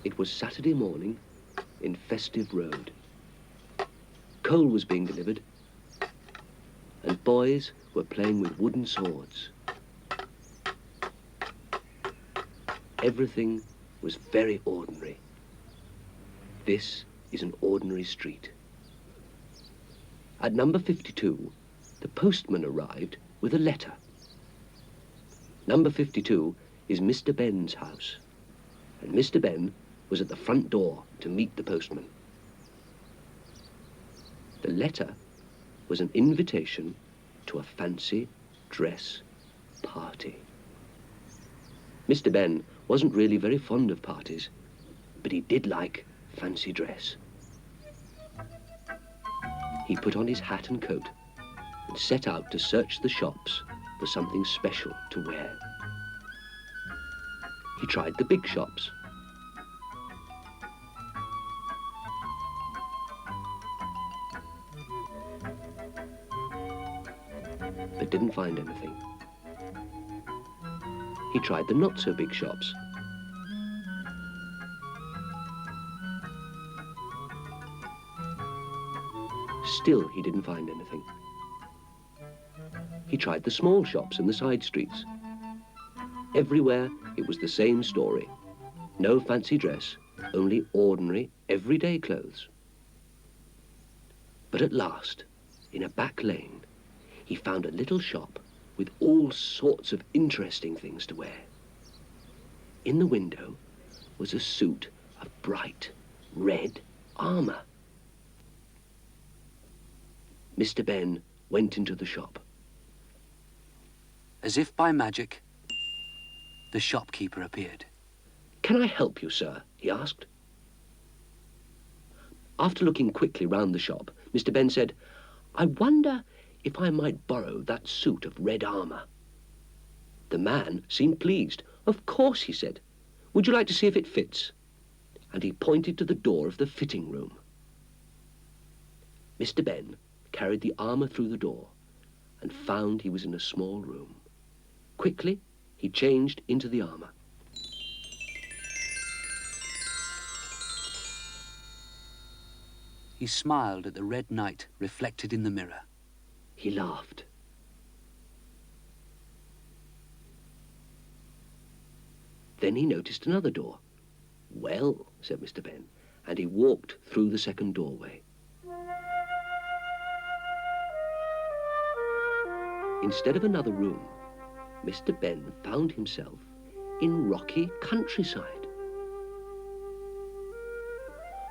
It was Saturday morning in Festive Road. Coal was being delivered, and boys were playing with wooden swords. Everything was very ordinary. This is an ordinary street. At number 52, the postman arrived with a letter. Number 52 is Mr. Ben's house, and Mr. Ben was at the front door to meet the postman. The letter was an invitation to a fancy dress party. Mr. Ben wasn't really very fond of parties, but he did like fancy dress. He put on his hat and coat and set out to search the shops for something special to wear. He tried the big shops, but didn't find anything. He tried the not-so-big shops. Still, he didn't find anything. He tried the small shops in the side streets. Everywhere, it was the same story. No fancy dress, only ordinary, everyday clothes. But at last, in a back lane, he found a little shop with all sorts of interesting things to wear. In the window was a suit of bright red armour. Mr. Ben went into the shop. As if by magic, the shopkeeper appeared. "Can I help you, sir?" he asked. After looking quickly round the shop, Mr. Ben said, "I wonder if I might borrow that suit of red armour." The man seemed pleased. "Of course," he said. "Would you like to see if it fits?" And he pointed to the door of the fitting room. Mr. Ben carried the armour through the door and found he was in a small room. Quickly, he changed into the armour. He smiled at the red knight reflected in the mirror. He laughed. Then he noticed another door. "Well," said Mr. Ben, and he walked through the second doorway. Instead of another room, Mr. Ben found himself in rocky countryside.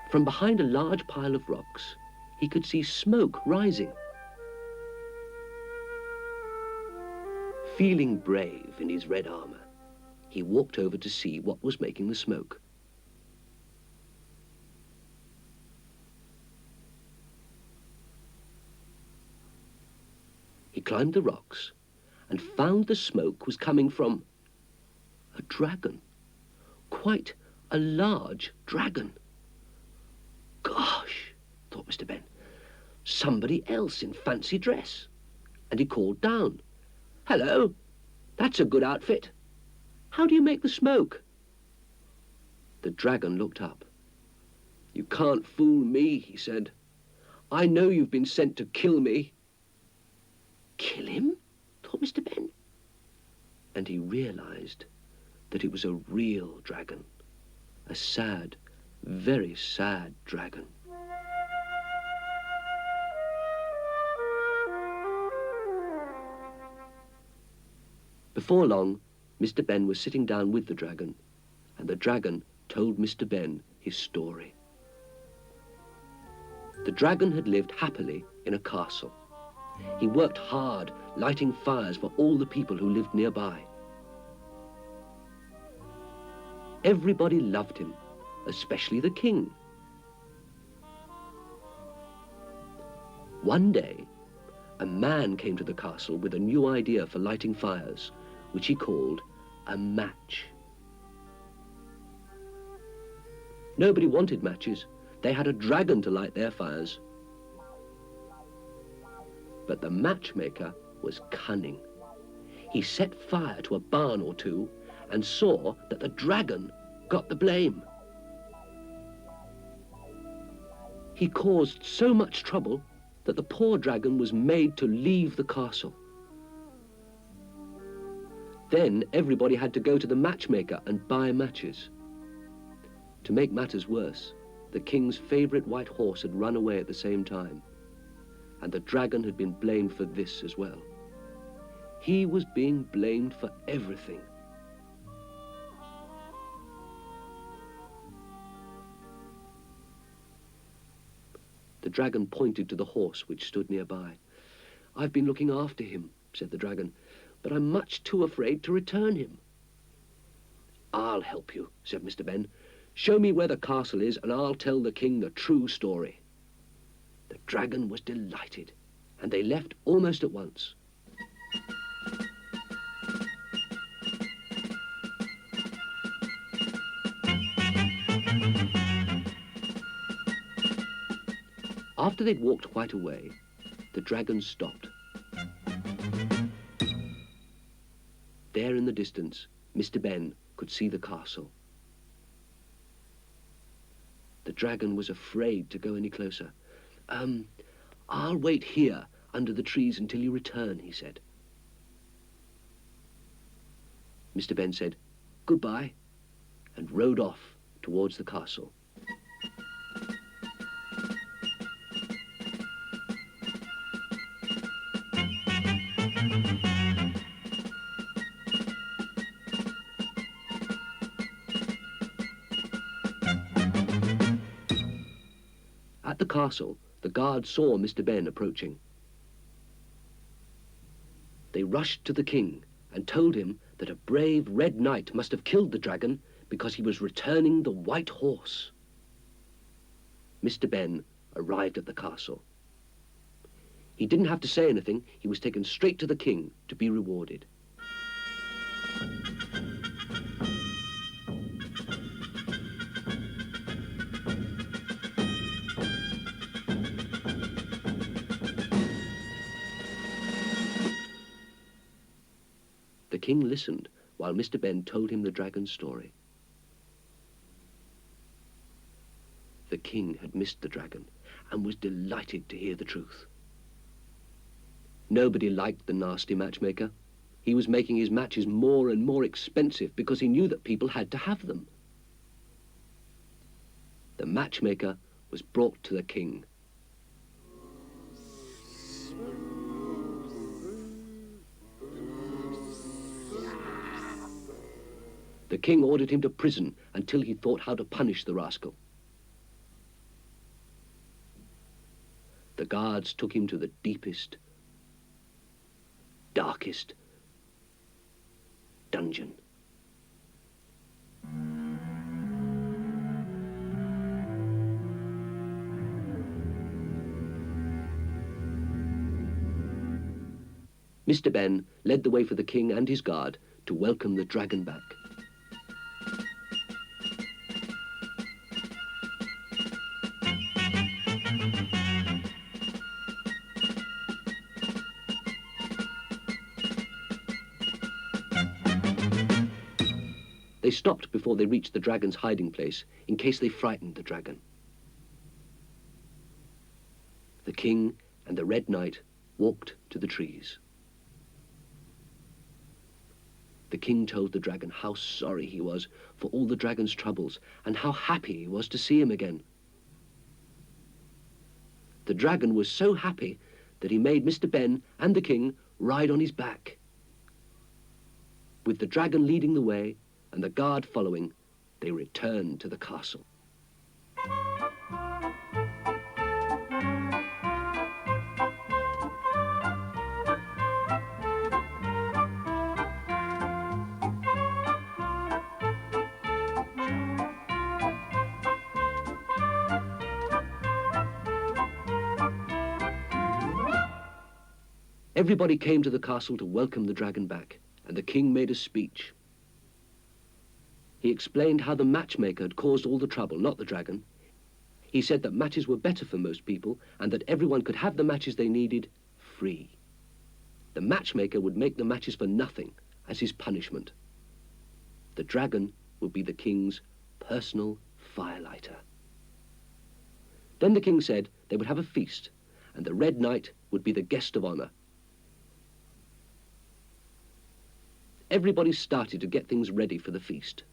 From behind a large pile of rocks, he could see smoke rising. Feeling brave in his red armour, he walked over to see what was making the smoke. He climbed the rocks and found the smoke was coming from a dragon, quite a large dragon. "Gosh," thought Mr. Ben, "somebody else in fancy dress." And he called down, "Hello, that's a good outfit. How do you make the smoke?" The dragon looked up. "You can't fool me," he said. "I know you've been sent to kill me." Kill him? Thought Mr. Ben. And he realized that it was a real dragon. A sad, very sad dragon. Before long, Mr. Ben was sitting down with the dragon, and the dragon told Mr. Ben his story. The dragon had lived happily in a castle, He worked hard, lighting fires for all the people who lived nearby. Everybody loved him, especially the king. One day, a man came to the castle with a new idea for lighting fires, which he called a match. Nobody wanted matches. They had a dragon to light their fires. But the matchmaker was cunning. He set fire to a barn or two and saw that the dragon got the blame. He caused so much trouble that the poor dragon was made to leave the castle. Then everybody had to go to the matchmaker and buy matches. To make matters worse, the king's favorite white horse had run away at the same time, and the dragon had been blamed for this as well. He was being blamed for everything. The dragon pointed to the horse which stood nearby. "I've been looking after him," said the dragon, "but I'm much too afraid to return him." "I'll help you," said Mr. Ben. "Show me where the castle is and I'll tell the king the true story." The dragon was delighted, and they left almost at once. After they'd walked quite a way, the dragon stopped. There in the distance, Mr. Ben could see the castle. The dragon was afraid to go any closer. I'll wait here under the trees until you return," he said. Mr. Ben said, "Goodbye," and rode off towards the castle. At the castle, the guards saw Mr. Ben approaching. They rushed to the king and told him that a brave red knight must have killed the dragon because he was returning the white horse. Mr. Ben arrived at the castle. He didn't have to say anything. He was taken straight to the king to be rewarded. The king listened while Mr. Ben told him the dragon's story. The king had missed the dragon and was delighted to hear the truth. Nobody liked the nasty matchmaker. He was making his matches more and more expensive because he knew that people had to have them. The matchmaker was brought to the king. The king ordered him to prison until he thought how to punish the rascal. The guards took him to the deepest, darkest dungeon. Mr. Ben led the way for the king and his guard to welcome the dragon back. They stopped before they reached the dragon's hiding place in case they frightened the dragon. The king and the Red Knight walked to the trees. The king told the dragon how sorry he was for all the dragon's troubles and how happy he was to see him again. The dragon was so happy that he made Mr. Ben and the king ride on his back. With the dragon leading the way and the guard following, they returned to the castle. Everybody came to the castle to welcome the dragon back, and the king made a speech. He explained how the matchmaker had caused all the trouble, not the dragon. He said that matches were better for most people and that everyone could have the matches they needed free. The matchmaker would make the matches for nothing as his punishment. The dragon would be the king's personal firelighter. Then the king said they would have a feast, and the Red Knight would be the guest of honor. Everybody started to get things ready for the feast.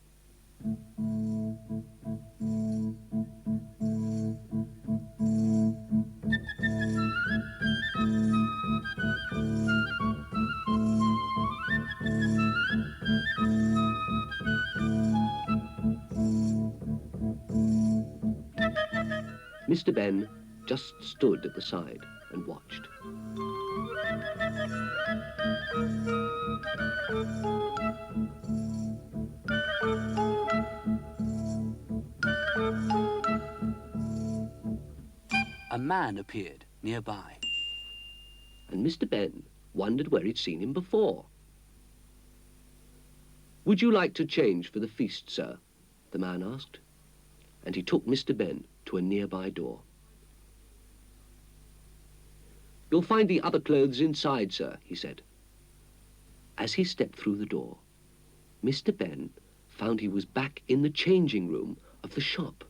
Mr. Ben just stood at the side and watched. A man appeared nearby. And Mr. Ben wondered where he'd seen him before. "Would you like to change for the feast, sir?" the man asked. And he took Mr. Ben to a nearby door. "You'll find the other clothes inside, sir," he said. As he stepped through the door, Mr. Ben found he was back in the changing room of the shop.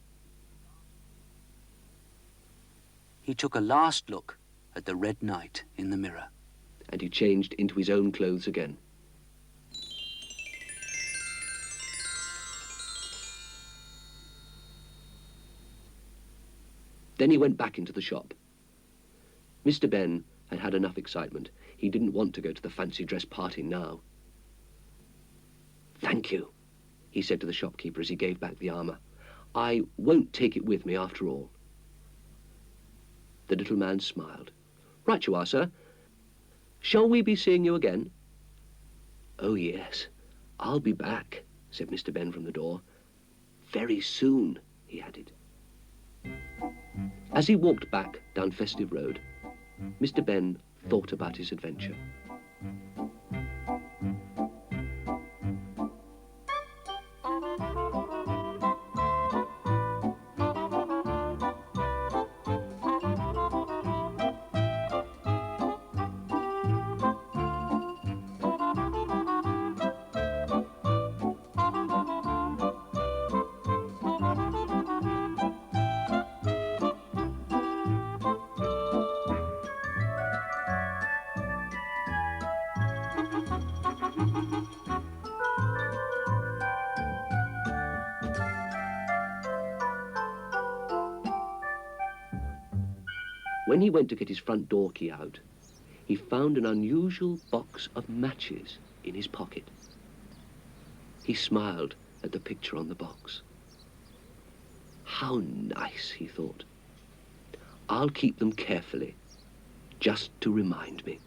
He took a last look at the Red Knight in the mirror. And he changed into his own clothes again. Then he went back into the shop. Mr. Ben had had enough excitement. He didn't want to go to the fancy dress party now. "Thank you," he said to the shopkeeper as he gave back the armour. "I won't take it with me after all." The little man smiled. "Right you are, sir. Shall we be seeing you again?" "Oh, yes, I'll be back," said Mr. Ben from the door. "Very soon," he added. As he walked back down Festive Road, Mr. Ben thought about his adventure. When he went to get his front door key out, he found an unusual box of matches in his pocket. He smiled at the picture on the box. "How nice," he thought. "I'll keep them carefully, just to remind me."